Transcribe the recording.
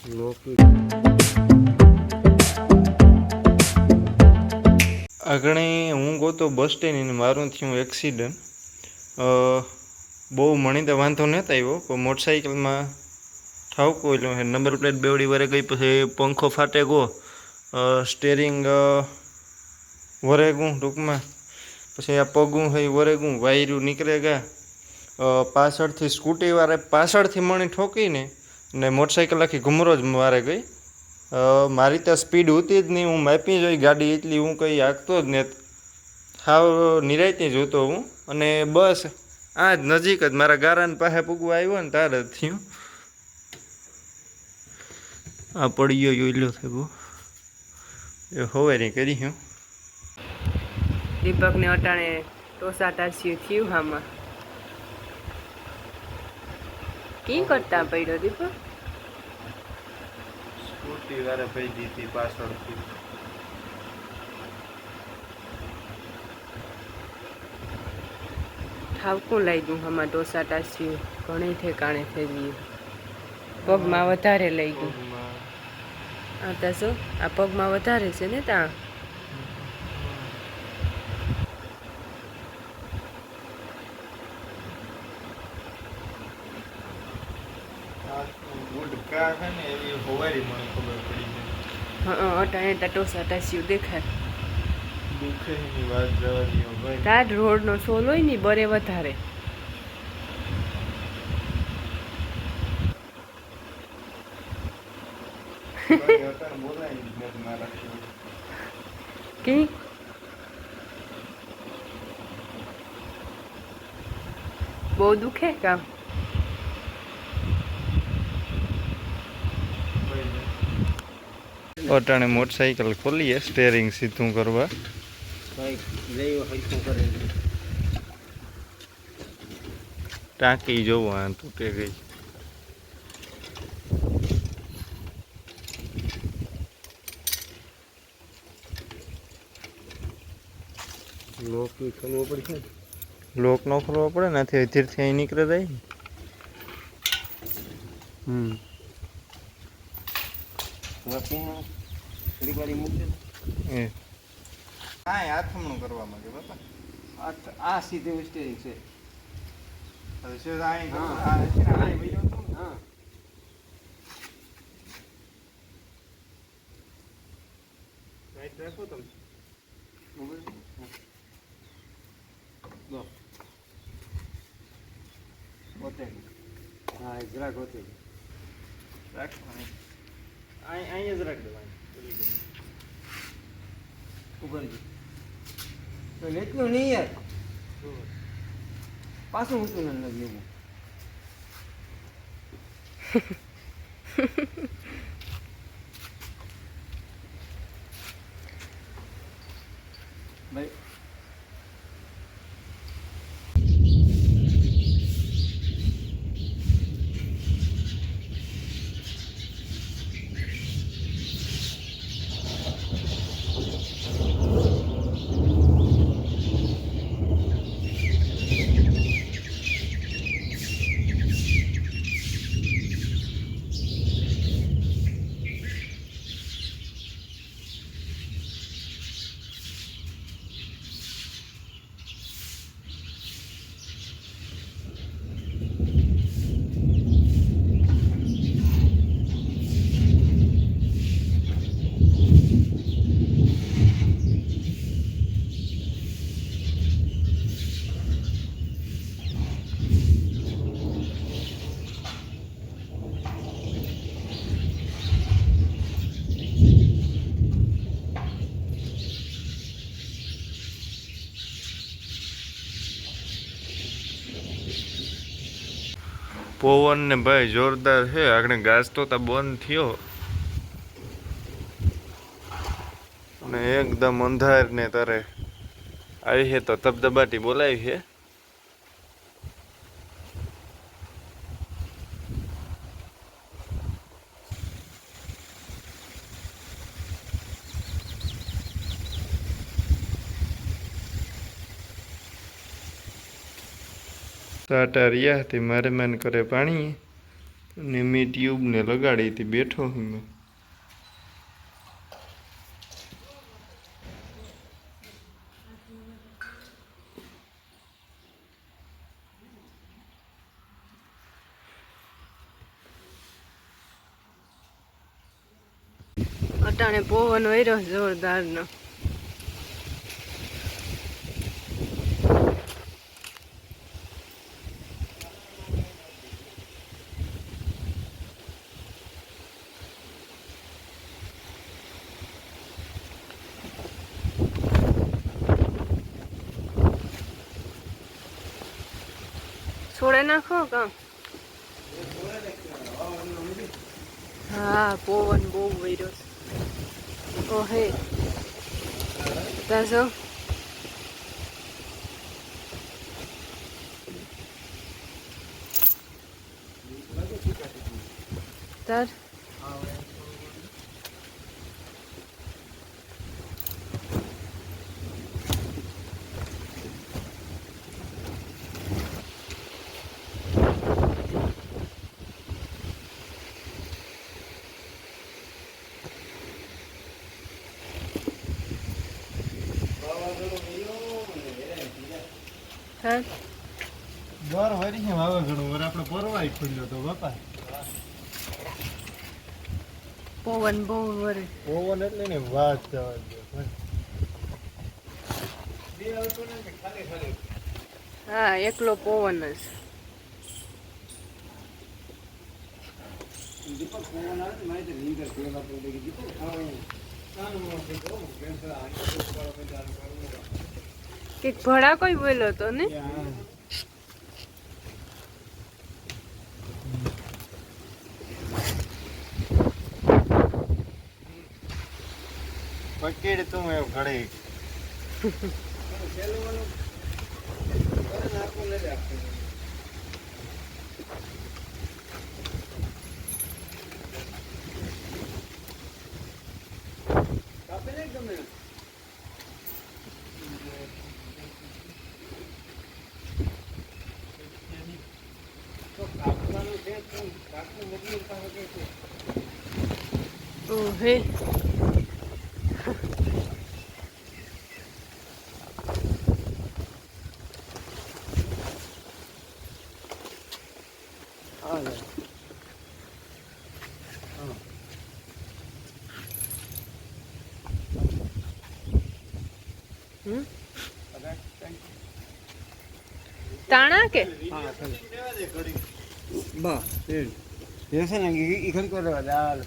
આગળ હું ગોતો બસ સ્ટેન્ડ મારું થયું એક્સિડન્ટ. બહુ મણી તો વાંધો નહોતો આવ્યો, પણ મોટરસાઇકલમાં ઠાવકો એટલે નંબર પ્લેટ બેવડી વરે ગઈ, પછી પંખો ફાટે ગયો, સ્ટેરિંગ વરે ગયું ટૂંકમાં, પછી આ પગું હોય વરે ગયું, વાયરું નીકળે ગયા. પાછળથી સ્કૂટીવાળા પાછળથી મણી ઠોકીને ને મોટરસાઇકલ આખી ઘુમરો જ મારે ગઈ. મારી ત્યાં સ્પીડ હતી જ નહીં, હું માપી જોઈ ગાડી એટલી, હું કંઈ હાંકતો જ ને હાવ નિરાયતી જોતો હું. અને બસ આ જ નજીક જ મારા ગારાની પાસે પૂગવા આવ્યો ને તાર જ થયું. આ પડી ગયો યોલ્યો થયો એ હોવેરી કરી હું. દીપકને અટાણે ટોસા ટાસ્યું થયું આમાં. કી કરતા પડ્યો દીપક? સ્કૂટી વાળા પડી દીધી પાછળથી. ઠાવકું લાગ્યું આમાં ટોસા ટાસ્યું, ઘણી ઠેકાણે થઈ ગયું. પગમાં વધારે લઈ ગયું. આ તો શું આ પગમાં વધારે છે ને ત્યાં. અટાણે ટોસા ટાસ્યું દેખાય. તાર રોડનો સોલ હોય ને બરે વધારે. કે બહુ દુખે કામ? અટાણે મોટરસાઇકલ ખોલીએ સ્ટેરિંગ સીધું કરવા. ટાંકી જોવો આ તૂટે ગઈ. લોક ખોલવો પડશે. લોક ન ખોલવો પડે નાથી અધીરથી અહીં નીકળે જાય ને. હાથમણું કરવા માંગે બાપા. આ સીધું સ્ટેરિંગ છે. હવે સીધા અહીં રાખો તમે. હા જરાક હોતી રાખવાની અહીં જ રાખ દેવાની. તો એટલું નહીં યાર, પાછું ઊંચું ન લેવું. ભાઈ પવન ને ભાઈ જોરદાર છે. આગળ ઘાસ તો બંધ થયો અને એકદમ અંધાર ને તારે આવી છે તો ધબધબાટી બોલાવી છે. ટાટા રહ્યા હતી મારે મન કરે પાણી ને મેં ટ્યુબને લગાડી હતી, બેઠો છું મેં. અટાણે પવન વયરો જોરદાર નો. છોડે નાખો કામ. હા પવન બહુ વયરો. ઓ હે તાજો તાર તાર દર વરી છે વાવાઝોડું વર આપણે પરવાય ખુલ્યો તો બાપા. પવન બહુ વરે. પવન એટલે ને વાત જવા દે. હા એકલો પવન જ. દીપક ફોન આવે ને મારી તો નીંદર પેલા તો દીપક ખાવાનું કઈક ભડા કોઈ બોલ્યો તો ને. પકડ તું એમ ઘડી. ઓ હે તાણા કે બસ એ છે ને એ ખરી કરવા દાલ